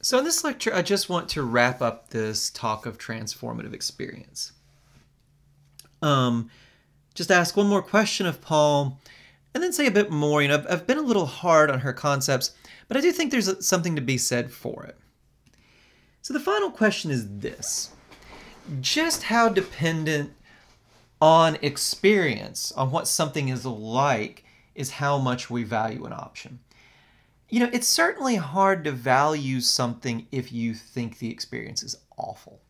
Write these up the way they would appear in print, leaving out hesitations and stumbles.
So in this lecture, I just want to wrap up this talk of transformative experience. Just ask one more question of Paul, and then say a bit more. I've been a little hard on her concepts, but I do think there's something to be said for it. So the final question is this. Just how dependent on experience, on what something is like, is how much we value an option? It's certainly hard to value something if you think the experience is awful.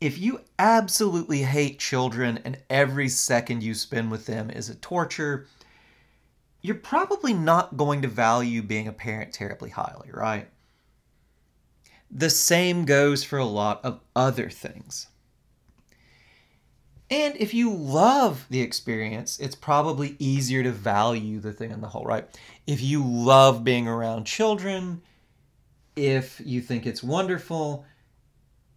If you absolutely hate children and every second you spend with them is a torture, you're probably not going to value being a parent terribly highly, right? The same goes for a lot of other things. And if you love the experience, it's probably easier to value the thing on the whole, right? If you love being around children, if you think it's wonderful,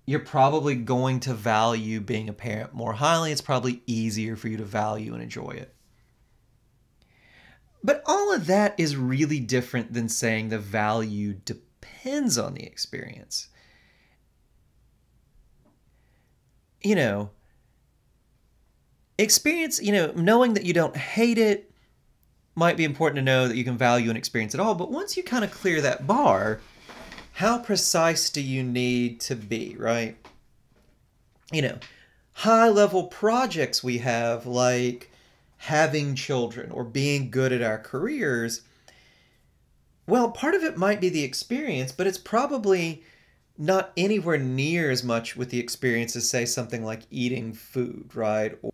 you're probably going to value being a parent more highly. It's probably easier for you to value and enjoy it. But all of that is really different than saying the value depends on the experience. Experience, knowing that you don't hate it might be important to know that you can value an experience at all. But once you kind of clear that bar, how precise do you need to be, right? High-level projects we have, like having children or being good at our careers, well, part of it might be the experience, but it's probably not anywhere near as much with the experience as, say, something like eating food, right? Or,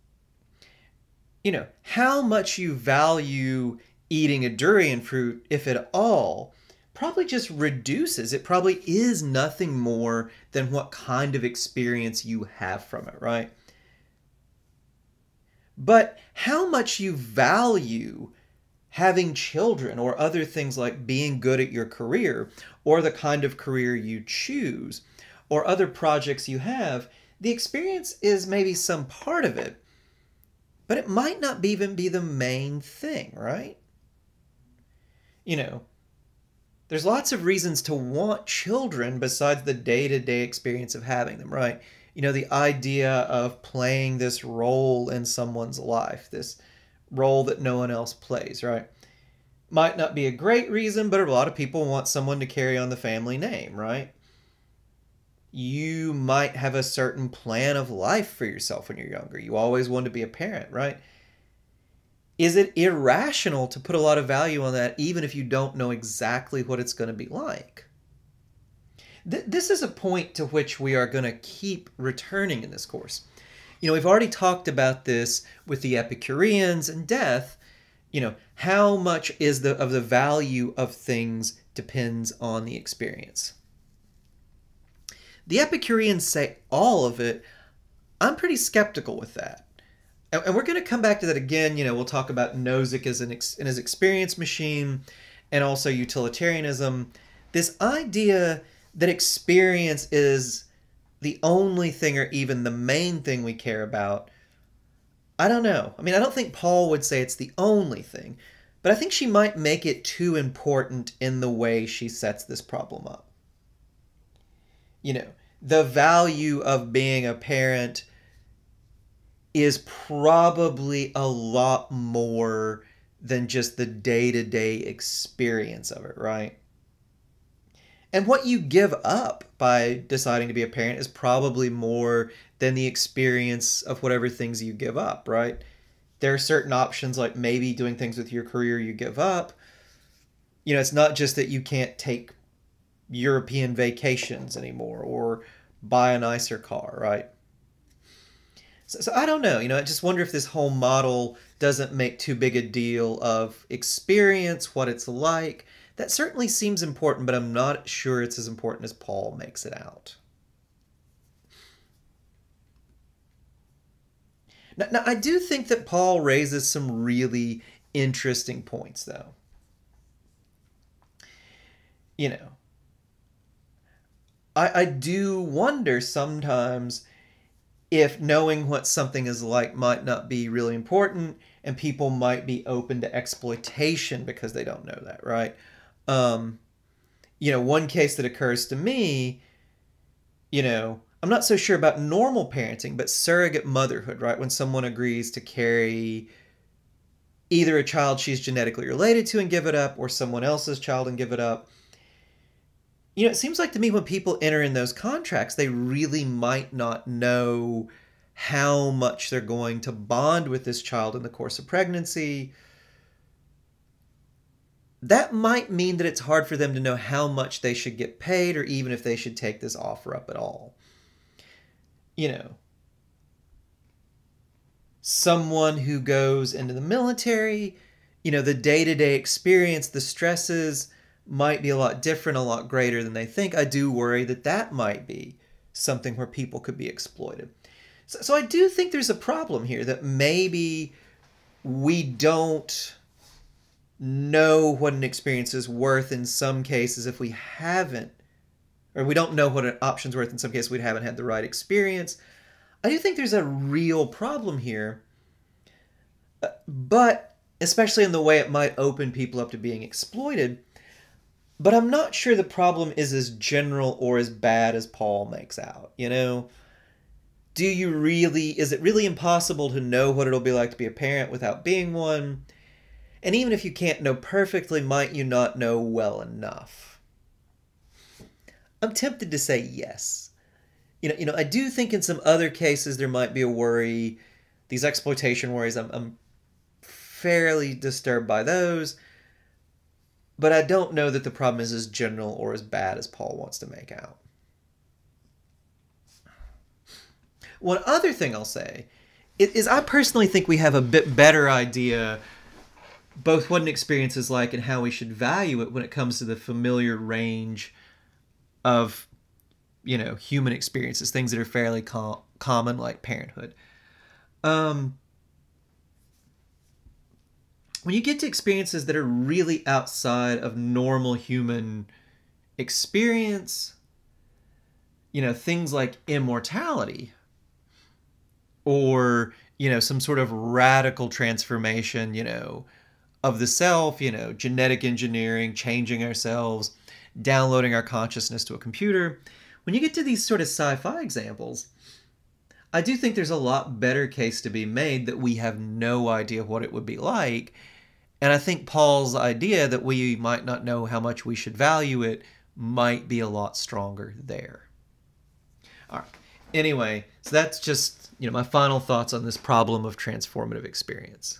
how much you value eating a durian fruit, if at all, probably just reduces. It probably is nothing more than what kind of experience you have from it, right? But how much you value having children or other things like being good at your career or the kind of career you choose or other projects you have, the experience is maybe some part of it, but it might not even be the main thing, right? There's lots of reasons to want children besides the day-to-day experience of having them, right? The idea of playing this role in someone's life, this role that no one else plays, right? Might not be a great reason, but a lot of people want someone to carry on the family name, right? You might have a certain plan of life for yourself when you're younger. You always want to be a parent, right? Is it irrational to put a lot of value on that even if you don't know exactly what it's going to be like? This is a point to which we are going to keep returning in this course. We've already talked about this with the Epicureans and death. How much is of the value of things depends on the experience. The Epicureans say all of it. I'm pretty skeptical with that. And we're going to come back to that again. We'll talk about Nozick as in his experience machine and also utilitarianism. This idea that experience is the only thing or even the main thing we care about, I don't know. I don't think Paul would say it's the only thing, but I think she might make it too important in the way she sets this problem up. The value of being a parent is probably a lot more than just the day-to-day experience of it, right? And what you give up by deciding to be a parent is probably more than the experience of whatever things you give up, right? There are certain options, like maybe doing things with your career you give up. It's not just that you can't take European vacations anymore or buy a nicer car, right? So I don't know. I just wonder if this whole model doesn't make too big a deal of experience, what it's like. That certainly seems important, but I'm not sure it's as important as Paul makes it out. Now, I do think that Paul raises some really interesting points, though. I do wonder sometimes if knowing what something is like might not be really important, and people might be open to exploitation because they don't know that, right? One case that occurs to me, I'm not so sure about normal parenting, but surrogate motherhood, right? When someone agrees to carry either a child she's genetically related to and give it up, or someone else's child and give it up. It seems like to me when people enter in those contracts, they really might not know how much they're going to bond with this child in the course of pregnancy. That might mean that it's hard for them to know how much they should get paid, or even if they should take this offer up at all. Someone who goes into the military, the day-to-day experience, the stresses might be a lot different, a lot greater than they think. I do worry that that might be something where people could be exploited. So I do think there's a problem here, that maybe we don't know what an experience is worth in some cases if we haven't, or we don't know what an option's worth in some cases we haven't had the right experience. I do think there's a real problem here, but especially in the way it might open people up to being exploited. But I'm not sure the problem is as general or as bad as Paul makes out. Is it really impossible to know what it'll be like to be a parent without being one? And even if you can't know perfectly, might you not know well enough? I'm tempted to say yes. I do think in some other cases there might be a worry. These exploitation worries, I'm fairly disturbed by those. But I don't know that the problem is as general or as bad as Paul wants to make out. One other thing I'll say is I personally think we have a bit better idea both what an experience is like and how we should value it when it comes to the familiar range of human experiences, things that are fairly common, like parenthood. When you get to experiences that are really outside of normal human experience, things like immortality, or, some sort of radical transformation, of the self, genetic engineering, changing ourselves, downloading our consciousness to a computer. When you get to these sort of sci-fi examples, I do think there's a lot better case to be made that we have no idea what it would be like. And I think Paul's idea that we might not know how much we should value it might be a lot stronger there. All right. Anyway, so that's just, my final thoughts on this problem of transformative experience.